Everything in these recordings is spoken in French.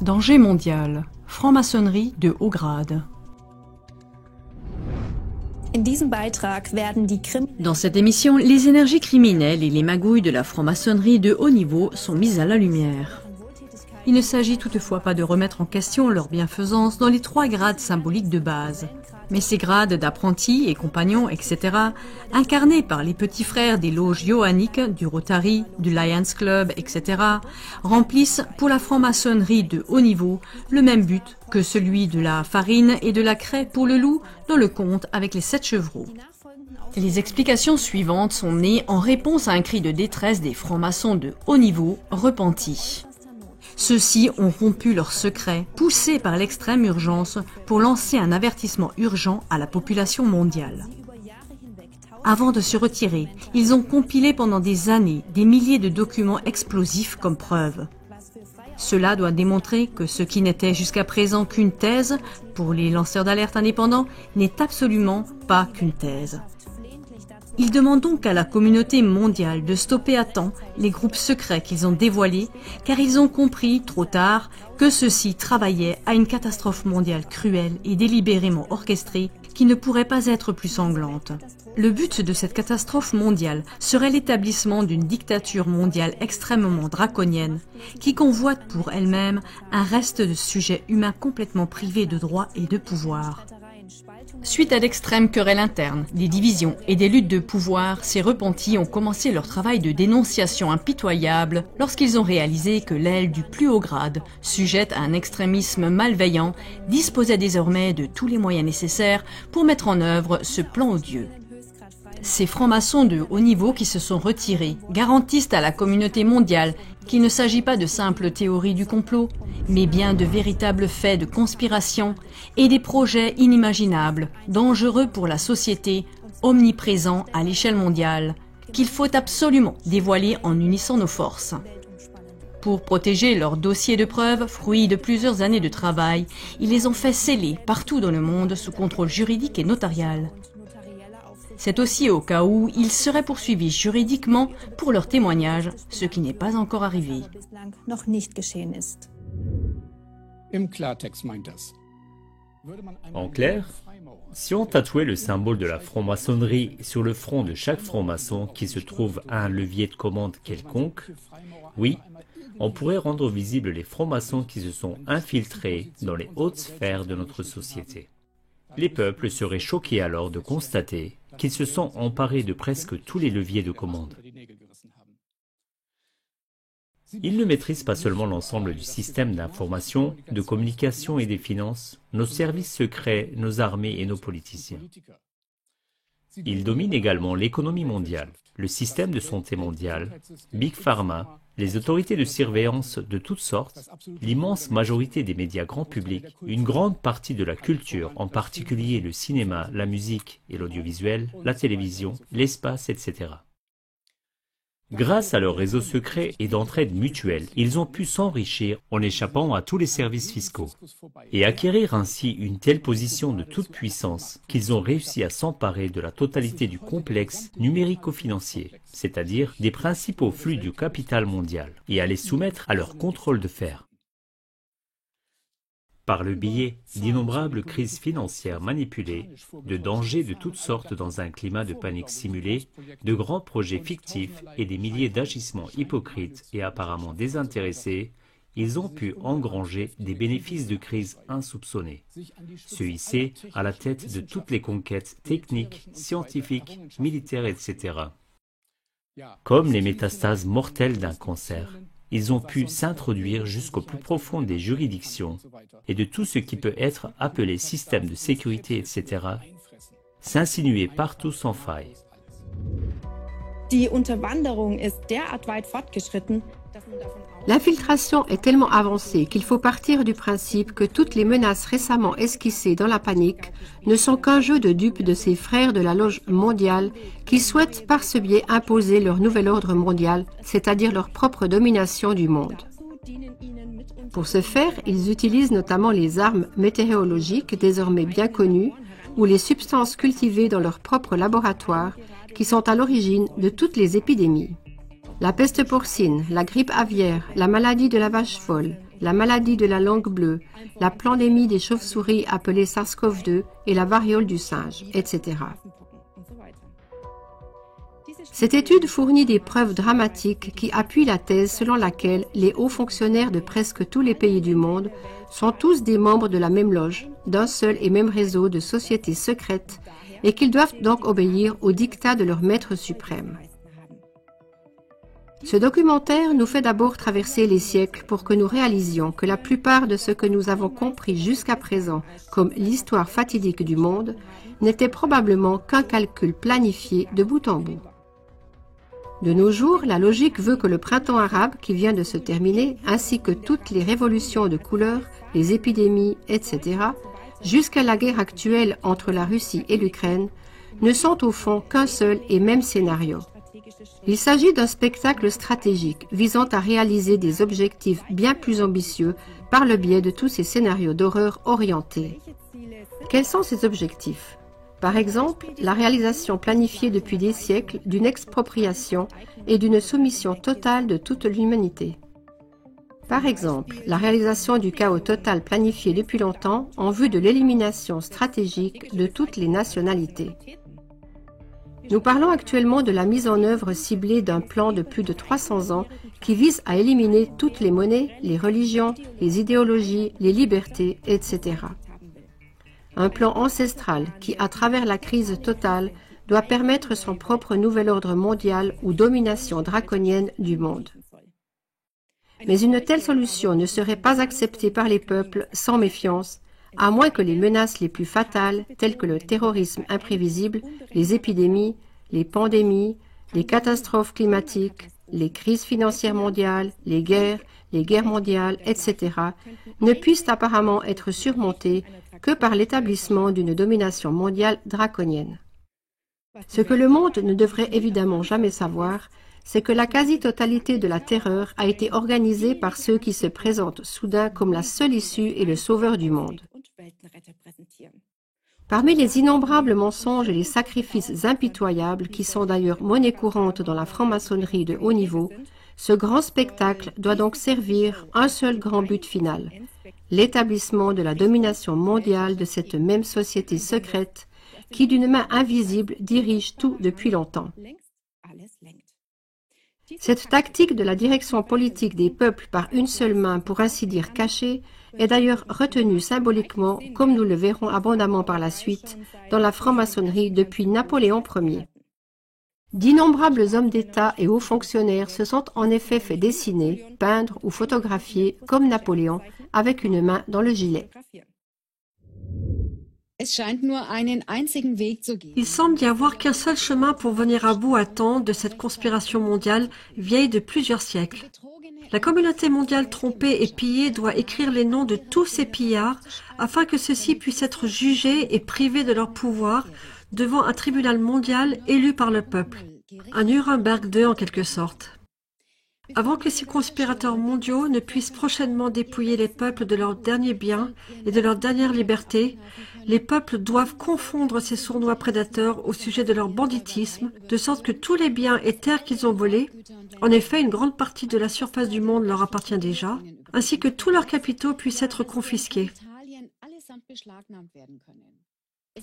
Danger mondial, franc-maçonnerie de haut grade. Dans cette émission, les énergies criminelles et les magouilles de la franc-maçonnerie de haut niveau sont mises à la lumière. Il ne s'agit toutefois pas de remettre en question leur bienfaisance dans les 3 grades symboliques de base. Mais ces grades d'apprentis et compagnons, etc., incarnés par les petits frères des loges johanniques, du Rotary, du Lions Club, etc., remplissent pour la franc-maçonnerie de haut niveau le même but que celui de la farine et de la craie pour le loup dans le conte avec les 7 chevreaux. Les explications suivantes sont nées en réponse à un cri de détresse des francs-maçons de haut niveau repentis. Ceux-ci ont rompu leur secret, poussés par l'extrême urgence pour lancer un avertissement urgent à la population mondiale. Avant de se retirer, ils ont compilé pendant des années des milliers de documents explosifs comme preuve. Cela doit démontrer que ce qui n'était jusqu'à présent qu'une thèse, pour les lanceurs d'alerte indépendants, n'est absolument pas qu'une thèse. Ils demandent donc à la communauté mondiale de stopper à temps les groupes secrets qu'ils ont dévoilés, car ils ont compris, trop tard, que ceux-ci travaillaient à une catastrophe mondiale cruelle et délibérément orchestrée qui ne pourrait pas être plus sanglante. Le but de cette catastrophe mondiale serait l'établissement d'une dictature mondiale extrêmement draconienne qui convoite pour elle-même un reste de sujets humains complètement privés de droits et de pouvoir. Suite à d'extrêmes querelles internes, des divisions et des luttes de pouvoir, ces repentis ont commencé leur travail de dénonciation impitoyable lorsqu'ils ont réalisé que l'aile du plus haut grade, sujette à un extrémisme malveillant, disposait désormais de tous les moyens nécessaires pour mettre en œuvre ce plan odieux. Ces francs-maçons de haut niveau qui se sont retirés garantissent à la communauté mondiale qu'il ne s'agit pas de simples théories du complot, mais bien de véritables faits de conspiration et des projets inimaginables, dangereux pour la société, omniprésents à l'échelle mondiale, qu'il faut absolument dévoiler en unissant nos forces. Pour protéger leur dossier de preuves, fruit de plusieurs années de travail, ils les ont fait sceller partout dans le monde sous contrôle juridique et notarial. C'est aussi au cas où ils seraient poursuivis juridiquement pour leur témoignage, ce qui n'est pas encore arrivé. En clair, si on tatouait le symbole de la franc-maçonnerie sur le front de chaque franc-maçon qui se trouve à un levier de commande quelconque, oui, on pourrait rendre visibles les francs-maçons qui se sont infiltrés dans les hautes sphères de notre société. Les peuples seraient choqués alors de constater qu'ils se sont emparés de presque tous les leviers de commande. Ils ne maîtrisent pas seulement l'ensemble du système d'information, de communication et des finances, nos services secrets, nos armées et nos politiciens. Ils dominent également l'économie mondiale, le système de santé mondial, Big Pharma, les autorités de surveillance de toutes sortes, l'immense majorité des médias grand public, une grande partie de la culture, en particulier le cinéma, la musique et l'audiovisuel, la télévision, l'espace, etc. Grâce à leurs réseaux secrets et d'entraide mutuelle, ils ont pu s'enrichir en échappant à tous les services fiscaux et acquérir ainsi une telle position de toute puissance qu'ils ont réussi à s'emparer de la totalité du complexe numérico-financier, c'est-à-dire des principaux flux du capital mondial, et à les soumettre à leur contrôle de fer. Par le biais d'innombrables crises financières manipulées, de dangers de toutes sortes dans un climat de panique simulée, de grands projets fictifs et des milliers d'agissements hypocrites et apparemment désintéressés, ils ont pu engranger des bénéfices de crise insoupçonnés, se hisser à la tête de toutes les conquêtes techniques, scientifiques, militaires, etc. Comme les métastases mortelles d'un cancer, ils ont pu s'introduire jusqu'au plus profond des juridictions et de tout ce qui peut être appelé système de sécurité, etc., s'insinuer partout sans faille. L'infiltration est tellement avancée qu'il faut partir du principe que toutes les menaces récemment esquissées dans la panique ne sont qu'un jeu de dupes de ces frères de la loge mondiale qui souhaitent par ce biais imposer leur nouvel ordre mondial, c'est-à-dire leur propre domination du monde. Pour ce faire, ils utilisent notamment les armes météorologiques désormais bien connues ou les substances cultivées dans leur propre laboratoire qui sont à l'origine de toutes les épidémies. La peste porcine, la grippe aviaire, la maladie de la vache folle, la maladie de la langue bleue, la pandémie des chauves-souris appelée SARS-CoV-2 et la variole du singe, etc. Cette étude fournit des preuves dramatiques qui appuient la thèse selon laquelle les hauts fonctionnaires de presque tous les pays du monde sont tous des membres de la même loge, d'un seul et même réseau de sociétés secrètes, et qu'ils doivent donc obéir aux dictats de leur maître suprême. Ce documentaire nous fait d'abord traverser les siècles pour que nous réalisions que la plupart de ce que nous avons compris jusqu'à présent comme l'histoire fatidique du monde n'était probablement qu'un calcul planifié de bout en bout. De nos jours, la logique veut que le printemps arabe qui vient de se terminer, ainsi que toutes les révolutions de couleur, les épidémies, etc., jusqu'à la guerre actuelle entre la Russie et l'Ukraine, ne sont au fond qu'un seul et même scénario. Il s'agit d'un spectacle stratégique visant à réaliser des objectifs bien plus ambitieux par le biais de tous ces scénarios d'horreur orientés. Quels sont ces objectifs ? Par exemple, la réalisation planifiée depuis des siècles d'une expropriation et d'une soumission totale de toute l'humanité. Par exemple, la réalisation du chaos total planifié depuis longtemps en vue de l'élimination stratégique de toutes les nationalités. Nous parlons actuellement de la mise en œuvre ciblée d'un plan de plus de 300 ans qui vise à éliminer toutes les monnaies, les religions, les idéologies, les libertés, etc. Un plan ancestral qui, à travers la crise totale, doit permettre son propre nouvel ordre mondial ou domination draconienne du monde. Mais une telle solution ne serait pas acceptée par les peuples sans méfiance, à moins que les menaces les plus fatales, telles que le terrorisme imprévisible, les épidémies, les pandémies, les catastrophes climatiques, les crises financières mondiales, les guerres mondiales, etc., ne puissent apparemment être surmontées que par l'établissement d'une domination mondiale draconienne. Ce que le monde ne devrait évidemment jamais savoir, c'est que la quasi-totalité de la terreur a été organisée par ceux qui se présentent soudain comme la seule issue et le sauveur du monde. Parmi les innombrables mensonges et les sacrifices impitoyables qui sont d'ailleurs monnaie courante dans la franc-maçonnerie de haut niveau, ce grand spectacle doit donc servir un seul grand but final, l'établissement de la domination mondiale de cette même société secrète qui, d'une main invisible, dirige tout depuis longtemps. Cette tactique de la direction politique des peuples par une seule main, pour ainsi dire cachée, est d'ailleurs retenue symboliquement, comme nous le verrons abondamment par la suite, dans la franc-maçonnerie depuis Napoléon Ier. D'innombrables hommes d'État et hauts fonctionnaires se sont en effet fait dessiner, peindre ou photographier comme Napoléon, avec une main dans le gilet. Il semble y avoir qu'un seul chemin pour venir à bout à temps de cette conspiration mondiale vieille de plusieurs siècles. La communauté mondiale trompée et pillée doit écrire les noms de tous ces pillards afin que ceux-ci puissent être jugés et privés de leur pouvoir devant un tribunal mondial élu par le peuple, un Nuremberg II en quelque sorte. Avant que ces conspirateurs mondiaux ne puissent prochainement dépouiller les peuples de leurs derniers biens et de leur dernière liberté, les peuples doivent confondre ces sournois prédateurs au sujet de leur banditisme, de sorte que tous les biens et terres qu'ils ont volés, en effet une grande partie de la surface du monde leur appartient déjà, ainsi que tous leurs capitaux puissent être confisqués.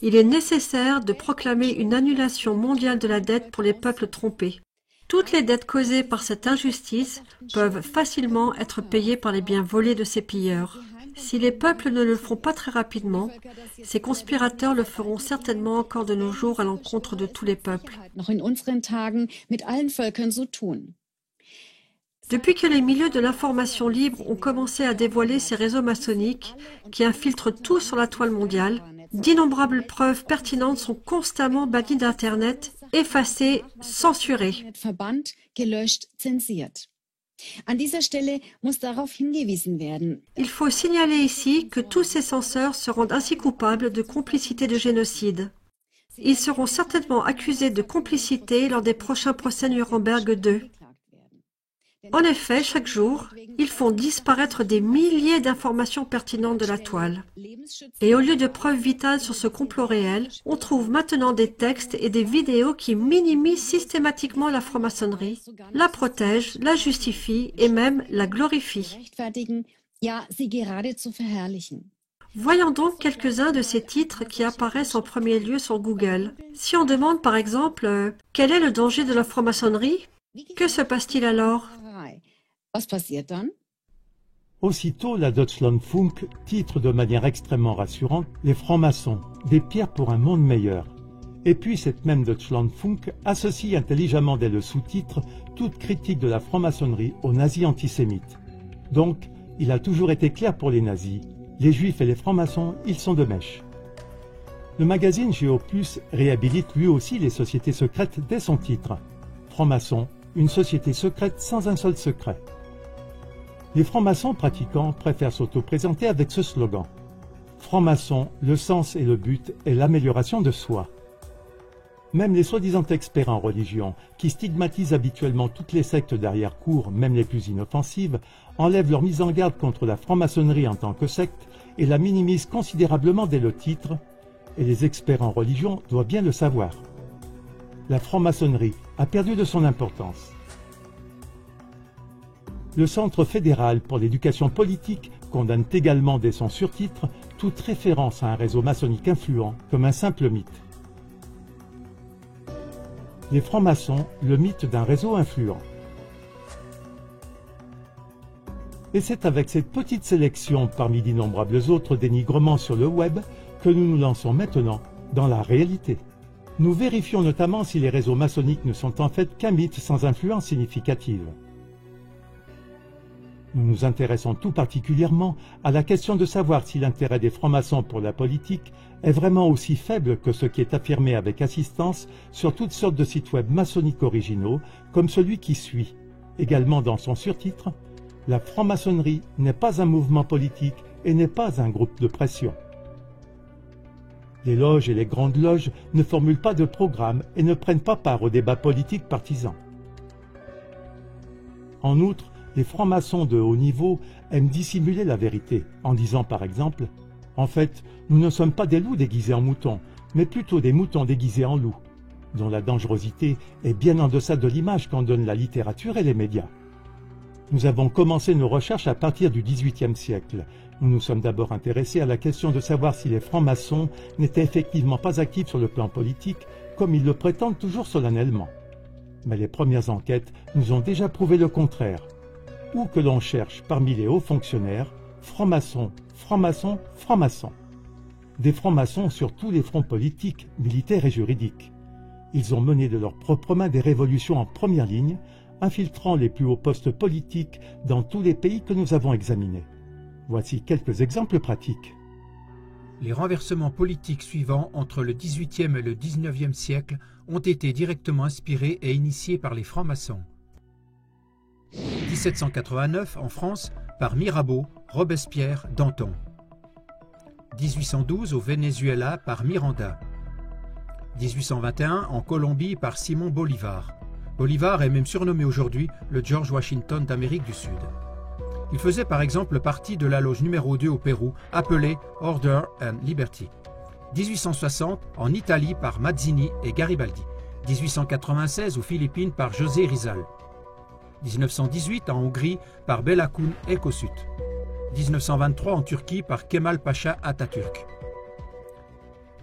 Il est nécessaire de proclamer une annulation mondiale de la dette pour les peuples trompés. Toutes les dettes causées par cette injustice peuvent facilement être payées par les biens volés de ces pilleurs. Si les peuples ne le font pas très rapidement, ces conspirateurs le feront certainement encore de nos jours à l'encontre de tous les peuples. Depuis que les milieux de l'information libre ont commencé à dévoiler ces réseaux maçonniques qui infiltrent tout sur la toile mondiale, d'innombrables preuves pertinentes sont constamment bannies d'Internet, effacées, censurées. Il faut signaler ici que tous ces censeurs se rendent ainsi coupables de complicité de génocide. Ils seront certainement accusés de complicité lors des prochains procès Nuremberg II. En effet, chaque jour, ils font disparaître des milliers d'informations pertinentes de la toile. Et au lieu de preuves vitales sur ce complot réel, on trouve maintenant des textes et des vidéos qui minimisent systématiquement la franc-maçonnerie, la protègent, la justifient et même la glorifient. ja, sie geradezu verherrlichen. Voyons donc quelques-uns de ces titres qui apparaissent en premier lieu sur Google. Si on demande par exemple quel est le danger de la franc-maçonnerie, que se passe-t-il alors? Was passiert dann? Aussitôt, la Deutschlandfunk titre de manière extrêmement rassurante « Les francs-maçons, des pierres pour un monde meilleur ». Et puis cette même Deutschlandfunk associe intelligemment dès le sous-titre toute critique de la franc-maçonnerie aux nazis antisémites. Donc, il a toujours été clair pour les nazis. Les juifs et les francs-maçons, ils sont de mèche. Le magazine Géoplus réhabilite lui aussi les sociétés secrètes dès son titre. Francs-maçons, une société secrète sans un seul secret. Les francs-maçons pratiquants préfèrent s'auto-présenter avec ce slogan. Francs-maçons, le sens et le but est l'amélioration de soi. Même les soi-disant experts en religion, qui stigmatisent habituellement toutes les sectes d'arrière-cour, même les plus inoffensives, enlèvent leur mise en garde contre la franc-maçonnerie en tant que secte et la minimisent considérablement dès le titre, et les experts en religion doivent bien le savoir. La franc-maçonnerie a perdu de son importance. Le Centre fédéral pour l'éducation politique condamne également dès son surtitre toute référence à un réseau maçonnique influent comme un simple mythe. Les francs-maçons, le mythe d'un réseau influent. Et c'est avec cette petite sélection parmi d'innombrables autres dénigrements sur le web que nous nous lançons maintenant dans la réalité. Nous vérifions notamment si les réseaux maçonniques ne sont en fait qu'un mythe sans influence significative. Nous nous intéressons tout particulièrement à la question de savoir si l'intérêt des francs-maçons pour la politique est vraiment aussi faible que ce qui est affirmé avec insistance sur toutes sortes de sites web maçonniques originaux, comme celui qui suit, également dans son surtitre « La franc-maçonnerie n'est pas un mouvement politique et n'est pas un groupe de pression ». Les loges et les grandes loges ne formulent pas de programme et ne prennent pas part aux débats politiques partisans. En outre, les francs-maçons de haut niveau aiment dissimuler la vérité en disant par exemple « En fait, nous ne sommes pas des loups déguisés en moutons, mais plutôt des moutons déguisés en loups », dont la dangerosité est bien en deçà de l'image qu'en donnent la littérature et les médias. Nous avons commencé nos recherches à partir du XVIIIe siècle. Nous nous sommes d'abord intéressés à la question de savoir si les francs-maçons n'étaient effectivement pas actifs sur le plan politique, comme ils le prétendent toujours solennellement. Mais les premières enquêtes nous ont déjà prouvé le contraire. Où que l'on cherche parmi les hauts fonctionnaires, francs-maçons, francs-maçons, francs-maçons. Des francs-maçons sur tous les fronts politiques, militaires et juridiques. Ils ont mené de leurs propres mains des révolutions en première ligne, infiltrant les plus hauts postes politiques dans tous les pays que nous avons examinés. Voici quelques exemples pratiques. Les renversements politiques suivants entre le XVIIIe et le XIXe siècle ont été directement inspirés et initiés par les francs-maçons. 1789 en France par Mirabeau, Robespierre, Danton. 1812 au Venezuela par Miranda. 1821 en Colombie par Simon Bolivar. Bolivar est même surnommé aujourd'hui le George Washington d'Amérique du Sud. Il faisait par exemple partie de la loge numéro 2 au Pérou, appelée Order and Liberty. 1860 en Italie par Mazzini et Garibaldi. 1896 aux Philippines par José Rizal. 1918 en Hongrie par Bela Kun et Kossuth. 1923 en Turquie par Kemal Pacha Atatürk.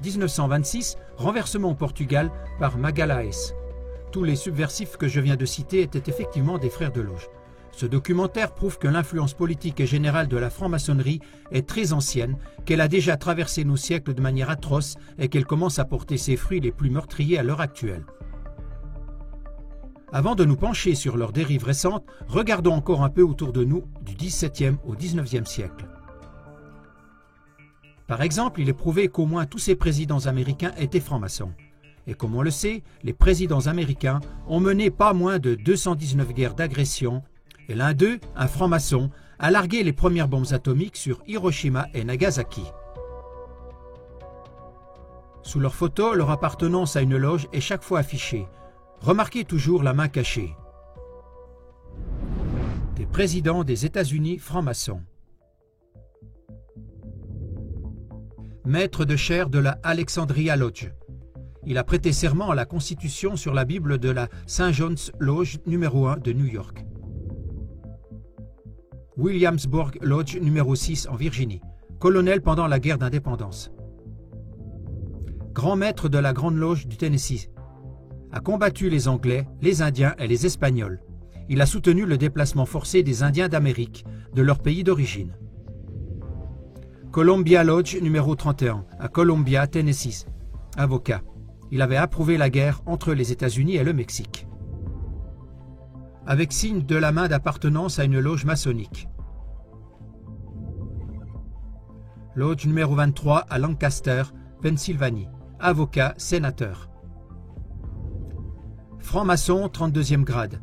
1926, renversement au Portugal par Magalhães. Tous les subversifs que je viens de citer étaient effectivement des frères de loge. Ce documentaire prouve que l'influence politique et générale de la franc-maçonnerie est très ancienne, qu'elle a déjà traversé nos siècles de manière atroce et qu'elle commence à porter ses fruits les plus meurtriers à l'heure actuelle. Avant de nous pencher sur leurs dérives récentes, regardons encore un peu autour de nous du XVIIe au XIXe siècle. Par exemple, il est prouvé qu'au moins tous ces présidents américains étaient francs-maçons. Et comme on le sait, les présidents américains ont mené pas moins de 219 guerres d'agression, et l'un d'eux, un franc-maçon, a largué les premières bombes atomiques sur Hiroshima et Nagasaki. Sous leurs photos, leur appartenance à une loge est chaque fois affichée. Remarquez toujours la main cachée. Des présidents des États-Unis francs-maçons. Maître de chaire de la Alexandria Lodge. Il a prêté serment à la Constitution sur la Bible de la St. John's Lodge numéro 1 de New York. Williamsburg Lodge numéro 6 en Virginie, colonel pendant la guerre d'indépendance. Grand maître de la Grande Loge du Tennessee. A combattu les Anglais, les Indiens et les Espagnols. Il a soutenu le déplacement forcé des Indiens d'Amérique, de leur pays d'origine. Columbia Lodge numéro 31, à Columbia, Tennessee. Avocat. Il avait approuvé la guerre entre les États-Unis et le Mexique. Avec signe de la main d'appartenance à une loge maçonnique. Lodge numéro 23 à Lancaster, Pennsylvanie. Avocat, sénateur. Franc-maçon, 32e grade.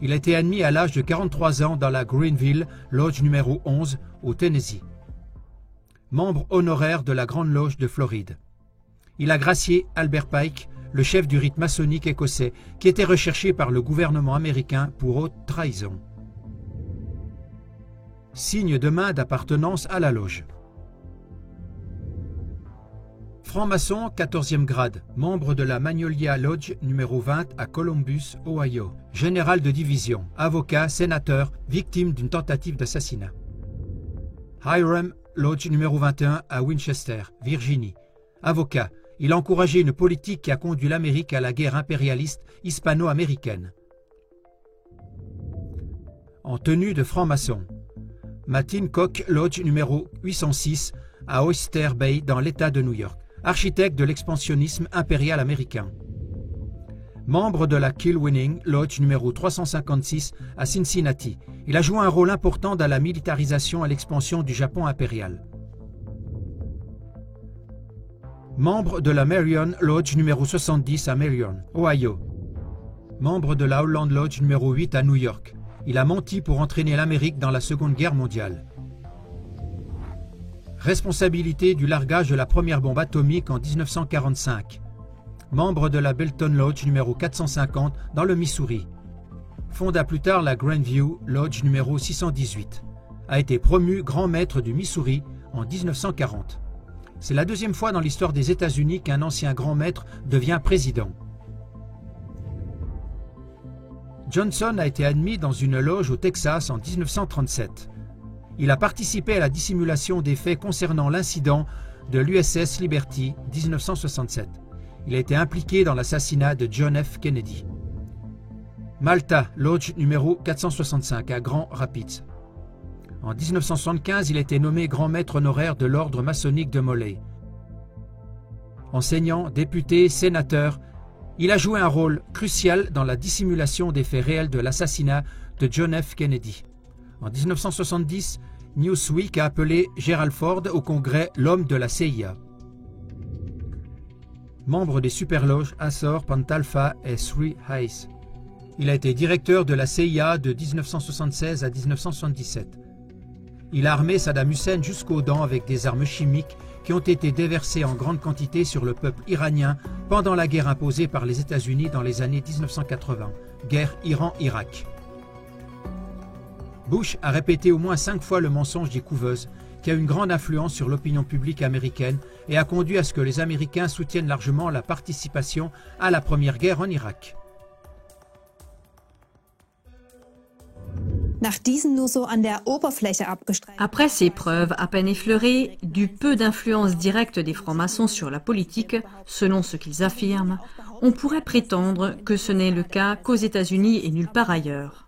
Il a été admis à l'âge de 43 ans dans la Greenville Lodge numéro 11 au Tennessee. Membre honoraire de la Grande Loge de Floride. Il a gracié Albert Pike, le chef du rite maçonnique écossais, qui était recherché par le gouvernement américain pour haute trahison. Signe de main d'appartenance à la loge. Franc-maçon, 14e grade, membre de la Magnolia Lodge numéro 20 à Columbus, Ohio. Général de division, avocat, sénateur, victime d'une tentative d'assassinat. Hiram Lodge numéro 21 à Winchester, Virginie. Avocat, il a encouragé une politique qui a conduit l'Amérique à la guerre impérialiste hispano-américaine. En tenue de franc-maçon. Martin Koch Lodge numéro 806 à Oyster Bay dans l'État de New York. Architecte de l'expansionnisme impérial américain. Membre de la Kilwinning Lodge numéro 356 à Cincinnati. Il a joué un rôle important dans la militarisation et l'expansion du Japon impérial. Membre de la Marion Lodge numéro 70 à Marion, Ohio. Membre de la Holland Lodge numéro 8 à New York. Il a menti pour entraîner l'Amérique dans la Seconde Guerre mondiale. Responsabilité du largage de la première bombe atomique en 1945. Membre de la Belton Lodge numéro 450 dans le Missouri. Fonda plus tard la Grandview Lodge numéro 618. A été promu grand maître du Missouri en 1940. C'est la deuxième fois dans l'histoire des États-Unis qu'un ancien grand maître devient président. Johnson a été admis dans une loge au Texas en 1937. Il a participé à la dissimulation des faits concernant l'incident de l'USS Liberty 1967. Il a été impliqué dans l'assassinat de John F. Kennedy. Malta, Lodge numéro 465 à Grand Rapids. En 1975, il a été nommé grand maître honoraire de l'ordre maçonnique de Molay. Enseignant, député, sénateur, il a joué un rôle crucial dans la dissimulation des faits réels de l'assassinat de John F. Kennedy. En 1970, Newsweek a appelé Gerald Ford au Congrès l'homme de la CIA. Membre des superloges Asor, Pantalpha et Three Eyes. Il a été directeur de la CIA de 1976 à 1977. Il a armé Saddam Hussein jusqu'aux dents avec des armes chimiques qui ont été déversées en grande quantité sur le peuple iranien pendant la guerre imposée par les États-Unis dans les années 1980, guerre Iran-Irak. Bush a répété au moins 5 fois le mensonge des couveuses, qui a une grande influence sur l'opinion publique américaine et a conduit à ce que les Américains soutiennent largement la participation à la première guerre en Irak. Après ces preuves à peine effleurées du peu d'influence directe des francs-maçons sur la politique, selon ce qu'ils affirment, on pourrait prétendre que ce n'est le cas qu'aux États-Unis et nulle part ailleurs.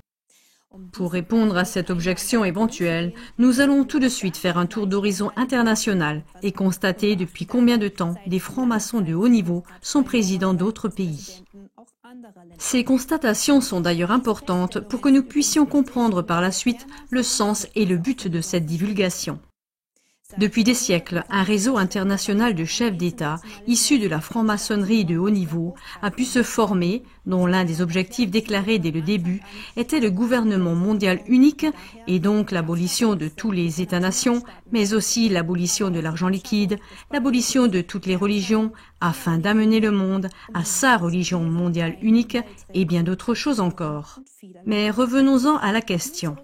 Pour répondre à cette objection éventuelle, nous allons tout de suite faire un tour d'horizon international et constater depuis combien de temps des francs-maçons de haut niveau sont présidents d'autres pays. Ces constatations sont d'ailleurs importantes pour que nous puissions comprendre par la suite le sens et le but de cette divulgation. Depuis des siècles, un réseau international de chefs d'État, issus de la franc-maçonnerie de haut niveau, a pu se former, dont l'un des objectifs déclarés dès le début était le gouvernement mondial unique et donc l'abolition de tous les États-nations, mais aussi l'abolition de l'argent liquide, l'abolition de toutes les religions, afin d'amener le monde à sa religion mondiale unique et bien d'autres choses encore. Mais revenons-en à la question.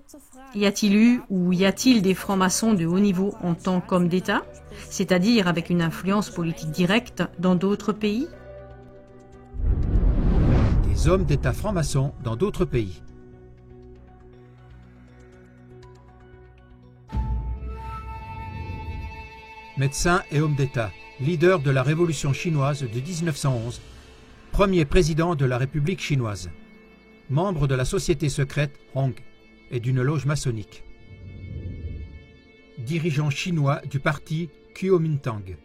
Y a-t-il eu ou y a-t-il des francs-maçons de haut niveau en tant qu'hommes d'État, c'est-à-dire avec une influence politique directe dans d'autres pays? Des hommes d'État francs-maçons dans d'autres pays. médecin et homme d'État, leader de la révolution chinoise de 1911, premier président de la République chinoise, membre de la société secrète Hong et d'une loge maçonnique. Dirigeant chinois du parti Kuomintang,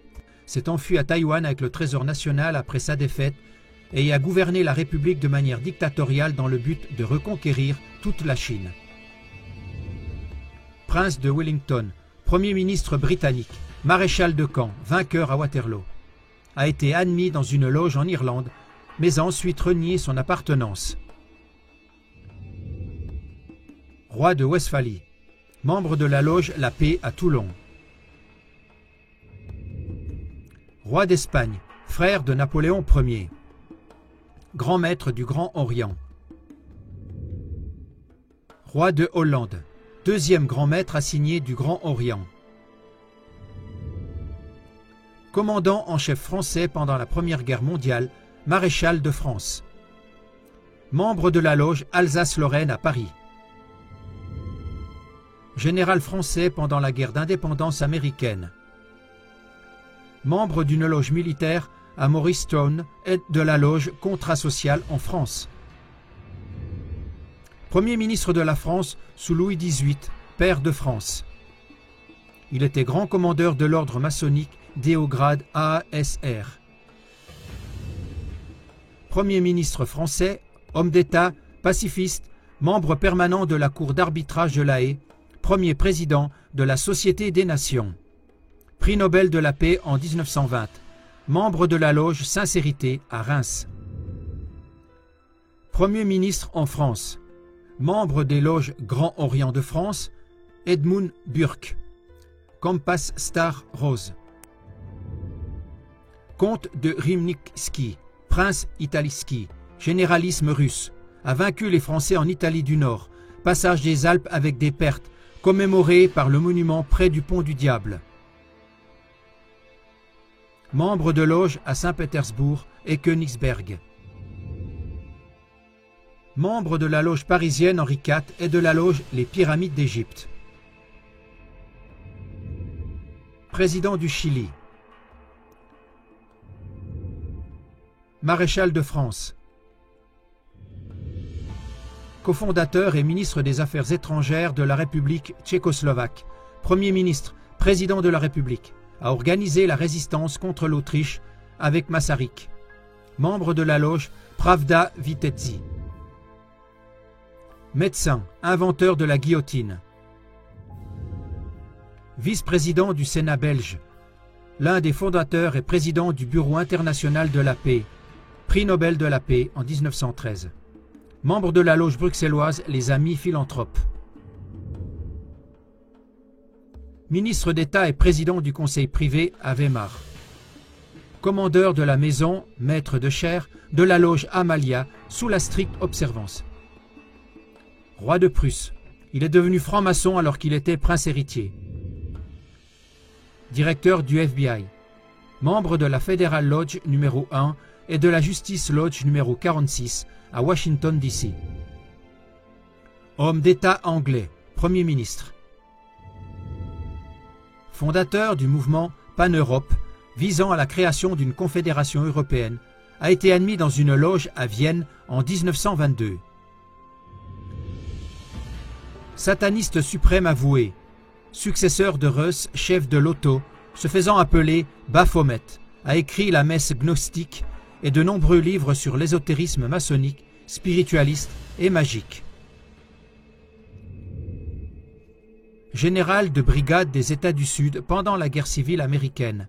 s'est enfui à Taïwan avec le trésor national après sa défaite et a gouverné la République de manière dictatoriale dans le but de reconquérir toute la Chine. Prince de Wellington, Premier ministre britannique, maréchal de camp, vainqueur à Waterloo, a été admis dans une loge en Irlande, mais a ensuite renié son appartenance. Roi de Westphalie, membre de la loge La Paix à Toulon. Roi d'Espagne, frère de Napoléon Ier. Grand maître du Grand Orient. Roi de Hollande, deuxième grand maître assigné du Grand Orient. Commandant en chef français pendant la Première Guerre mondiale, maréchal de France. Membre de la loge Alsace-Lorraine à Paris. Général français pendant la guerre d'indépendance américaine. Membre d'une loge militaire à Morristown et de la loge Contrat Social en France. Premier ministre de la France sous Louis XVIII, père de France. Il était grand commandeur de l'ordre maçonnique des hauts grades AASR. Premier ministre français, homme d'État, pacifiste, membre permanent de la Cour d'arbitrage de La Haye, premier président de la Société des Nations. Prix Nobel de la paix en 1920, membre de la loge Sincérité à Reims. Premier ministre en France, membre des loges Grand Orient de France, Edmund Burke, Compass Star Rose. Comte de Rimničský, prince Italiski, généralisme russe, a vaincu les Français en Italie du Nord, passage des Alpes avec des pertes, commémoré par le monument près du pont du Diable. Membre de loge à Saint-Pétersbourg et Königsberg. Membre de la loge parisienne Henri IV et de la loge Les Pyramides d'Égypte. Président du Chili. Maréchal de France. Cofondateur et ministre des Affaires étrangères de la République tchécoslovaque, Premier ministre, président de la République, a organisé la résistance contre l'Autriche avec Masaryk, membre de la loge Pravda Vitezzi. Médecin, inventeur de la guillotine. Vice-président du Sénat belge, l'un des fondateurs et président du Bureau international de la paix, Prix Nobel de la paix en 1913. Membre de la loge bruxelloise Les Amis Philanthropes. Ministre d'État et président du conseil privé à Weimar. Commandeur de la maison, maître de chaire, de la loge Amalia, sous la stricte observance. Roi de Prusse. Il est devenu franc-maçon alors qu'il était prince héritier. Directeur du FBI. Membre de la Federal Lodge numéro 1 et de la Justice Lodge numéro 46 à Washington, D.C. Homme d'État anglais, Premier ministre. Fondateur du mouvement Pan-Europe visant à la création d'une confédération européenne, a été admis dans une loge à Vienne en 1922. Sataniste suprême avoué, successeur de Reuss, chef de l'Auto, se faisant appeler Baphomet, a écrit la messe gnostique et de nombreux livres sur l'ésotérisme maçonnique, spiritualiste et magique. Général de brigade des États du Sud pendant la guerre civile américaine.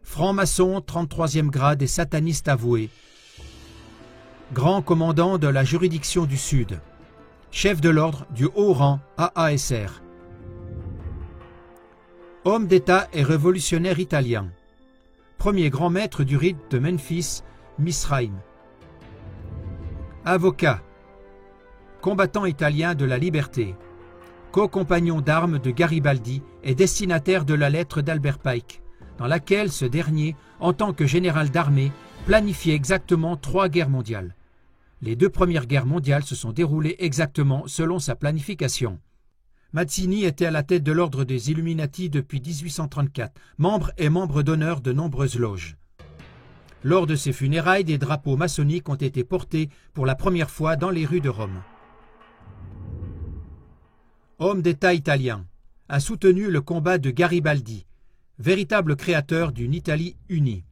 Franc-maçon 33e grade et sataniste avoué. Grand commandant de la juridiction du Sud. Chef de l'ordre du haut rang AASR. Homme d'État et révolutionnaire italien. Premier grand maître du rite de Memphis, Misraïm. Avocat. Combattant italien de la liberté. Co-compagnon d'armes de Garibaldi et destinataire de la lettre d'Albert Pike, dans laquelle ce dernier, en tant que général d'armée, planifiait exactement 3 guerres mondiales. Les 2 premières guerres mondiales se sont déroulées exactement selon sa planification. Mazzini était à la tête de l'ordre des Illuminati depuis 1834, membre et membre d'honneur de nombreuses loges. Lors de ses funérailles, des drapeaux maçonniques ont été portés pour la première fois dans les rues de Rome. Homme d'État italien, a soutenu le combat de Garibaldi, véritable créateur d'une Italie unie.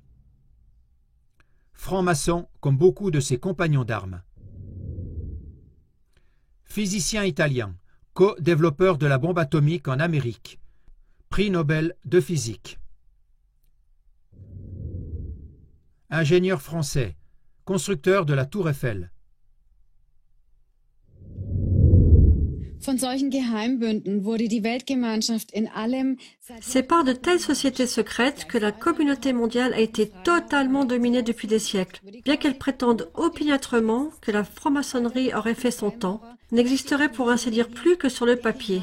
Franc-maçon comme beaucoup de ses compagnons d'armes. Physicien italien, co-développeur de la bombe atomique en Amérique. Prix Nobel de physique. Ingénieur français, constructeur de la Tour Eiffel. C'est par de telles sociétés secrètes que la communauté mondiale a été totalement dominée depuis des siècles. Bien qu'elle prétende opiniâtrement que la franc-maçonnerie aurait fait son temps, n'existerait pour ainsi dire plus que sur le papier.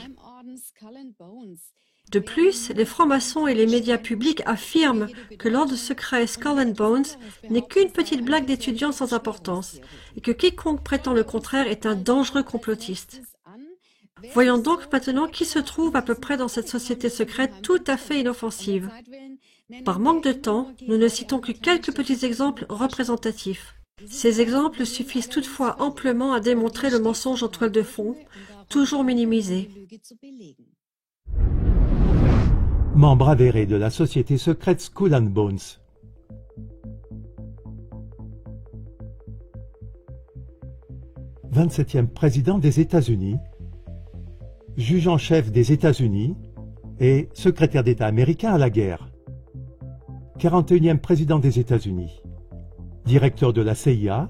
De plus, les francs-maçons et les médias publics affirment que l'ordre secret Skull and Bones n'est qu'une petite blague d'étudiants sans importance et que quiconque prétend le contraire est un dangereux complotiste. Voyons donc maintenant qui se trouve à peu près dans cette société secrète tout à fait inoffensive. Par manque de temps, nous ne citons que quelques petits exemples représentatifs. Ces exemples suffisent toutefois amplement à démontrer le mensonge en toile de fond, toujours minimisé. Membre avéré de la société secrète Skull and Bones. « 27e président des États-Unis, juge en chef des États-Unis et secrétaire d'État américain à la guerre. 41e président des États-Unis, directeur de la CIA,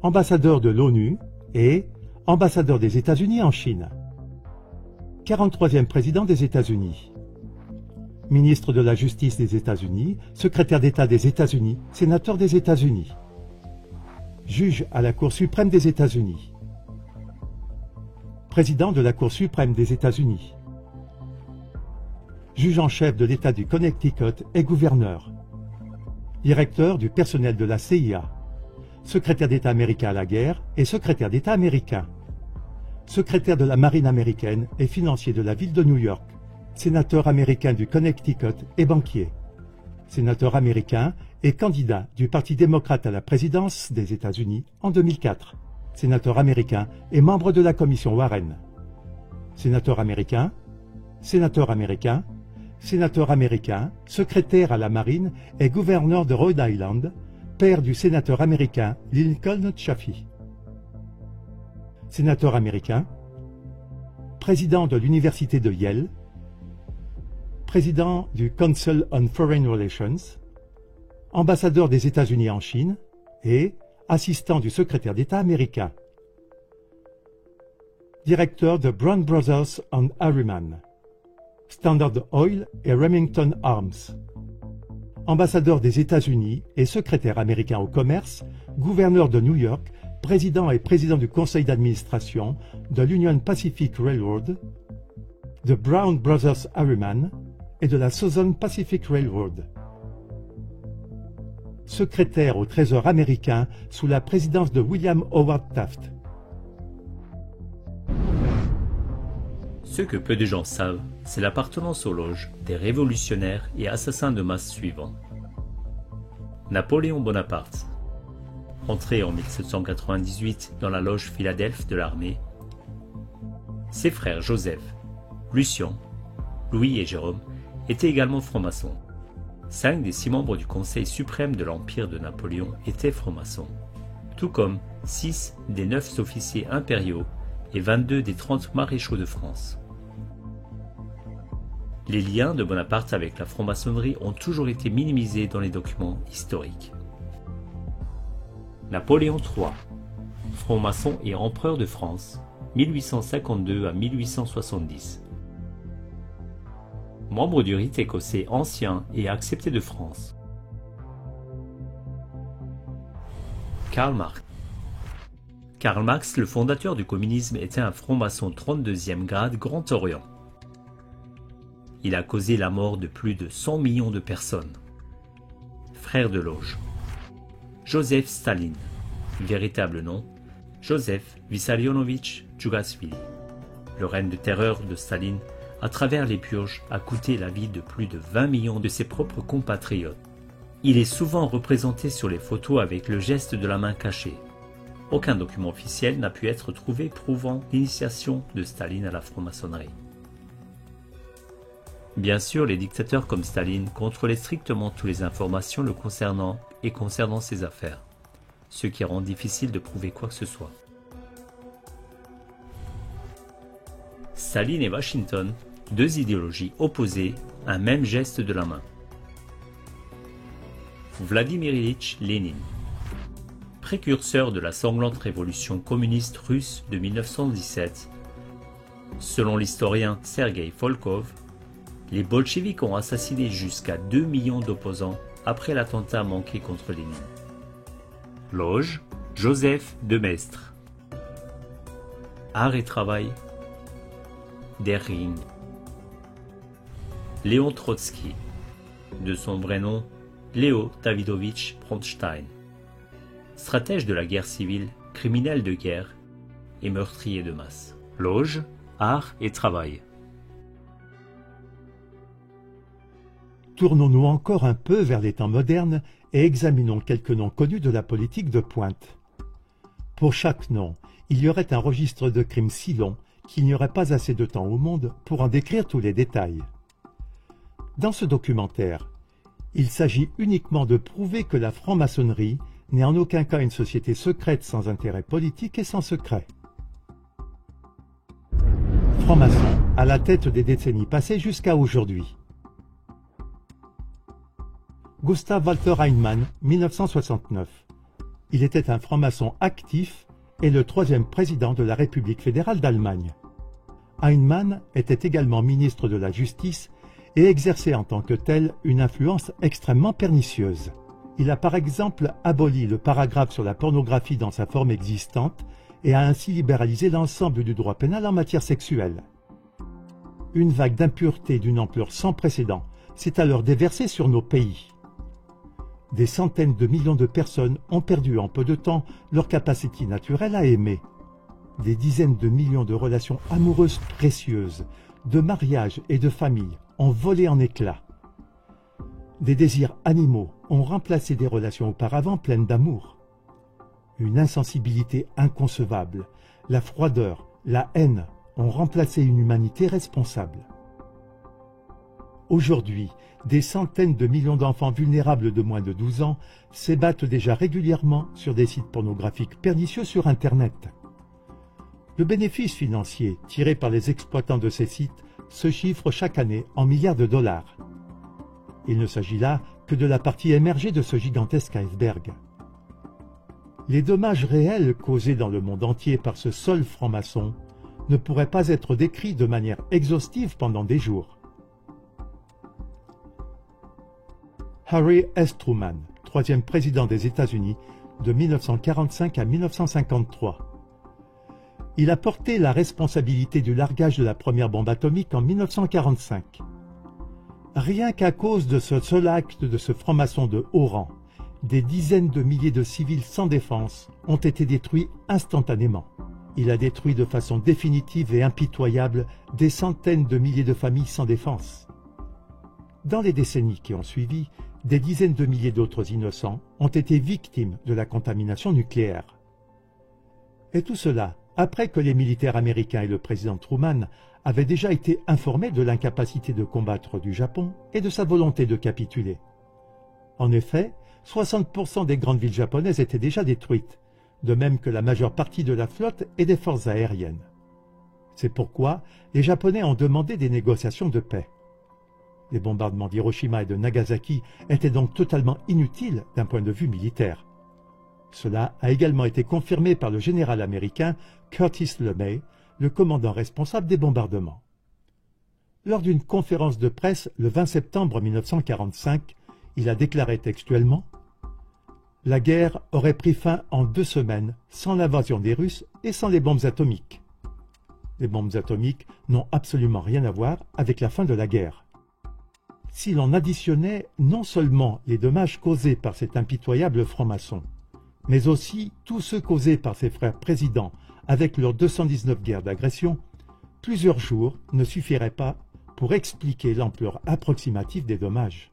ambassadeur de l'ONU et ambassadeur des États-Unis en Chine. 43e président des États-Unis, ministre de la Justice des États-Unis, secrétaire d'État des États-Unis, sénateur des États-Unis, juge à la Cour suprême des États-Unis, président de la Cour suprême des États-Unis, juge en chef de l'État du Connecticut et gouverneur, directeur du personnel de la CIA, secrétaire d'État américain à la guerre et secrétaire d'État américain, secrétaire de la marine américaine et financier de la ville de New York, sénateur américain du Connecticut et banquier, sénateur américain et candidat du Parti démocrate à la présidence des États-Unis en 2004, sénateur américain et membre de la commission Warren, sénateur américain, sénateur américain, sénateur américain, secrétaire à la marine et gouverneur de Rhode Island, père du sénateur américain Lincoln Chafee, sénateur américain, président de l'université de Yale, président du Council on Foreign Relations, ambassadeur des États-Unis en Chine et assistant du secrétaire d'État américain, directeur de Brown Brothers and Harriman, Standard Oil et Remington Arms, ambassadeur des États-Unis et secrétaire américain au commerce, gouverneur de New York, président et président du conseil d'administration de l'Union Pacific Railroad, de Brown Brothers Harriman et de la Southern Pacific Railroad. Secrétaire au Trésor américain sous la présidence de William Howard Taft. Ce que peu de gens savent, c'est l'appartenance aux loges des révolutionnaires et assassins de masse suivants. Napoléon Bonaparte, entré en 1798 dans la loge Philadelphie de l'armée, ses frères Joseph, Lucien, Louis et Jérôme étaient également francs-maçons. 5 des 6 membres du Conseil suprême de l'Empire de Napoléon étaient francs-maçons, tout comme 6 des 9 officiers impériaux et 22 des 30 maréchaux de France. Les liens de Bonaparte avec la franc-maçonnerie ont toujours été minimisés dans les documents historiques. Napoléon III, franc-maçon et empereur de France, 1852 à 1870. Membre du rite écossais ancien et accepté de France. Karl Marx. Karl Marx, le fondateur du communisme, était un franc-maçon 32e grade Grand Orient. Il a causé la mort de plus de 100 millions de personnes. Frère de loge. Joseph Staline. Véritable nom, Joseph Vissarionovitch Djougashvili. Le règne de terreur de Staline, à travers les purges, a coûté la vie de plus de 20 millions de ses propres compatriotes. Il est souvent représenté sur les photos avec le geste de la main cachée. Aucun document officiel n'a pu être trouvé prouvant l'initiation de Staline à la franc-maçonnerie. Bien sûr, les dictateurs comme Staline contrôlaient strictement toutes les informations le concernant et concernant ses affaires, ce qui rend difficile de prouver quoi que ce soit. Staline et Washington, deux idéologies opposées, un même geste de la main. Vladimir Ilyich Lénine, précurseur de la sanglante révolution communiste russe de 1917. Selon l'historien Sergei Volkov, les bolcheviks ont assassiné jusqu'à 2 millions d'opposants après l'attentat manqué contre Lénine. Loge, Joseph de Maistre. Art et travail, Der Ring. Léon Trotsky, de son vrai nom, Léo Davidovitch Bronstein. Stratège de la guerre civile, criminel de guerre et meurtrier de masse. Loge, art et travail. Tournons-nous encore un peu vers les temps modernes et examinons quelques noms connus de la politique de pointe. Pour chaque nom, il y aurait un registre de crimes si long qu'il n'y aurait pas assez de temps au monde pour en décrire tous les détails. Dans ce documentaire, il s'agit uniquement de prouver que la franc-maçonnerie n'est en aucun cas une société secrète sans intérêt politique et sans secret. Franc-maçon à la tête des décennies passées jusqu'à aujourd'hui. Gustav Walter Heinemann, 1969. Il était un franc-maçon actif et le 3e président de la République fédérale d'Allemagne. Heinemann était également ministre de la Justice et exerçait en tant que tel une influence extrêmement pernicieuse. Il a par exemple aboli le paragraphe sur la pornographie dans sa forme existante et a ainsi libéralisé l'ensemble du droit pénal en matière sexuelle. Une vague d'impureté d'une ampleur sans précédent s'est alors déversée sur nos pays. Des centaines de millions de personnes ont perdu en peu de temps leur capacité naturelle à aimer. Des dizaines de millions de relations amoureuses précieuses, de mariages et de familles ont volé en éclats. Des désirs animaux ont remplacé des relations auparavant pleines d'amour. Une insensibilité inconcevable, la froideur, la haine ont remplacé une humanité responsable. Aujourd'hui, des centaines de millions d'enfants vulnérables de moins de 12 ans s'ébattent déjà régulièrement sur des sites pornographiques pernicieux sur Internet. Le bénéfice financier tiré par les exploitants de ces sites se chiffre chaque année en milliards de dollars. Il ne s'agit là que de la partie émergée de ce gigantesque iceberg. Les dommages réels causés dans le monde entier par ce seul franc-maçon ne pourraient pas être décrits de manière exhaustive pendant des jours. Harry S. Truman, 3e président des États-Unis de 1945 à 1953. Il a porté la responsabilité du largage de la première bombe atomique en 1945. Rien qu'à cause de ce seul acte de ce franc-maçon de haut rang, des dizaines de milliers de civils sans défense ont été détruits instantanément. Il a détruit de façon définitive et impitoyable des centaines de milliers de familles sans défense. Dans les décennies qui ont suivi, des dizaines de milliers d'autres innocents ont été victimes de la contamination nucléaire. Et tout cela après que les militaires américains et le président Truman avaient déjà été informés de l'incapacité de combattre du Japon et de sa volonté de capituler. En effet, 60% des grandes villes japonaises étaient déjà détruites, de même que la majeure partie de la flotte et des forces aériennes. C'est pourquoi les Japonais ont demandé des négociations de paix. Les bombardements d'Hiroshima et de Nagasaki étaient donc totalement inutiles d'un point de vue militaire. Cela a également été confirmé par le général américain Curtis LeMay, le commandant responsable des bombardements. Lors d'une conférence de presse le 20 septembre 1945, il a déclaré textuellement « La guerre aurait pris fin en 2 semaines sans l'invasion des Russes et sans les bombes atomiques. » Les bombes atomiques n'ont absolument rien à voir avec la fin de la guerre. Si l'on additionnait non seulement les dommages causés par cet impitoyable franc-maçon, mais aussi tous ceux causés par ses frères présidents avec leurs 219 guerres d'agression, plusieurs jours ne suffiraient pas pour expliquer l'ampleur approximative des dommages.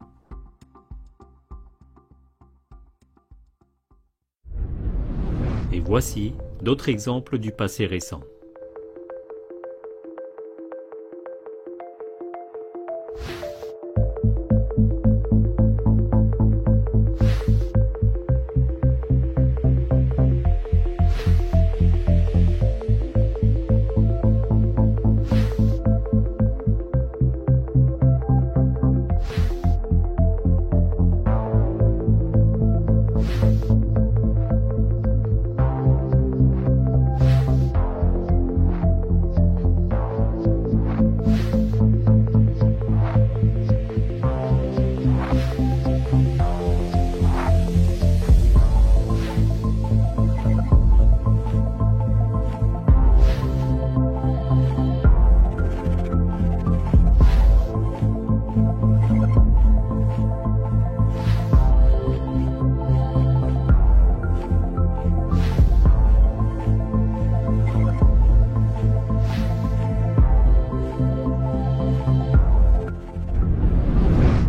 Et voici d'autres exemples du passé récent.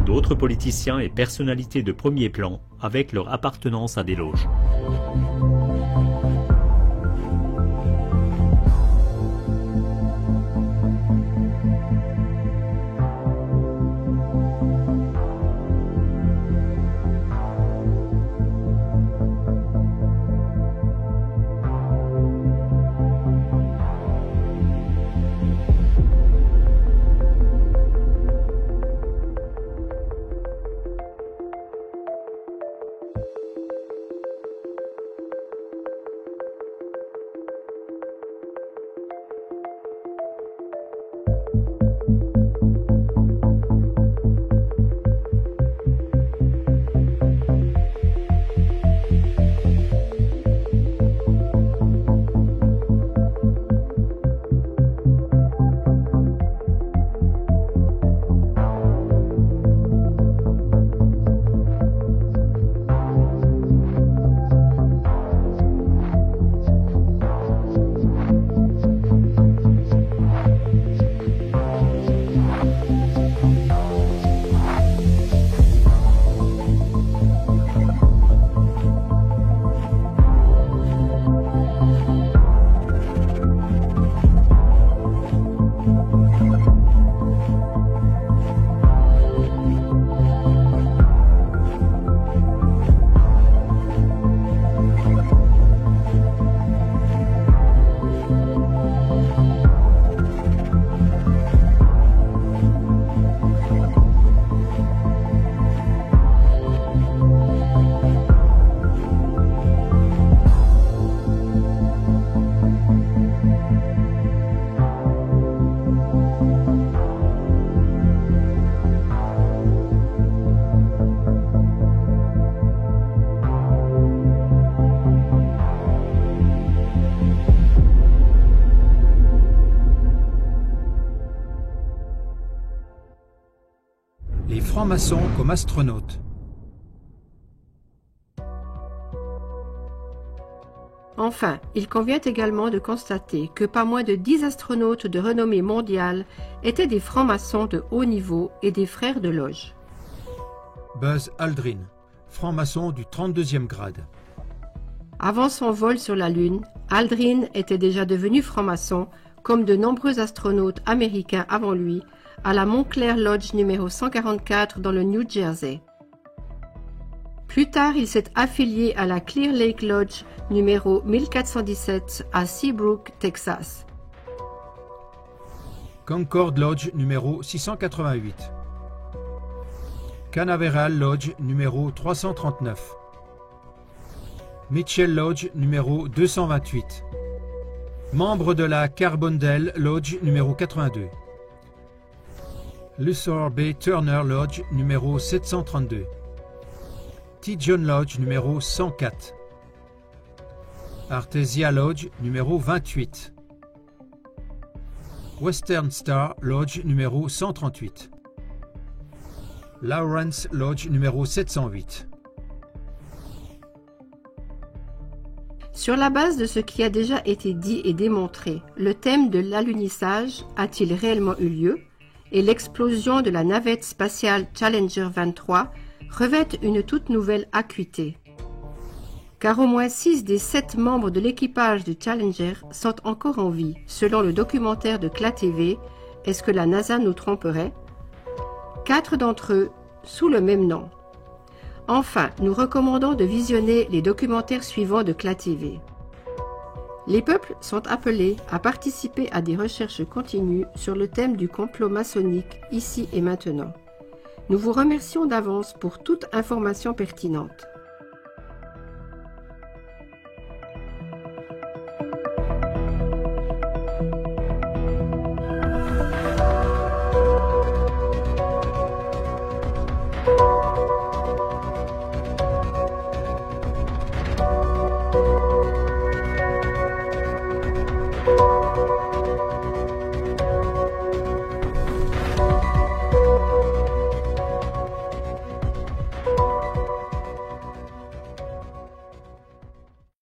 D'autres politiciens et personnalités de premier plan avec leur appartenance à des loges. Les francs-maçons comme astronautes. Enfin, il convient également de constater que pas moins de 10 astronautes de renommée mondiale étaient des francs-maçons de haut niveau et des frères de loge. Buzz Aldrin, franc-maçon du 32e grade. Avant son vol sur la Lune, Aldrin était déjà devenu franc-maçon, comme de nombreux astronautes américains avant lui, à la Montclair Lodge numéro 144 dans le New Jersey. Plus tard, il s'est affilié à la Clear Lake Lodge numéro 1417 à Seabrook, Texas. Concord Lodge numéro 688. Canaveral Lodge numéro 339. Mitchell Lodge numéro 228. Membre de la Carbondale Lodge numéro 82. Luthor B. Turner Lodge numéro 732. T. John Lodge numéro 104. Artesia Lodge numéro 28. Western Star Lodge numéro 138. Lawrence Lodge numéro 708. Sur la base de ce qui a déjà été dit et démontré, le thème de l'alunissage a-t-il réellement eu lieu et l'explosion de la navette spatiale Challenger 23 revêt une toute nouvelle acuité. Car au moins 6 des 7 membres de l'équipage de Challenger sont encore en vie, selon le documentaire de CLA TV « Est-ce que la NASA nous tromperait ?», 4 d'entre eux sous le même nom. Enfin, nous recommandons de visionner les documentaires suivants de CLA TV. Les peuples sont appelés à participer à des recherches continues sur le thème du complot maçonnique ici et maintenant. Nous vous remercions d'avance pour toute information pertinente.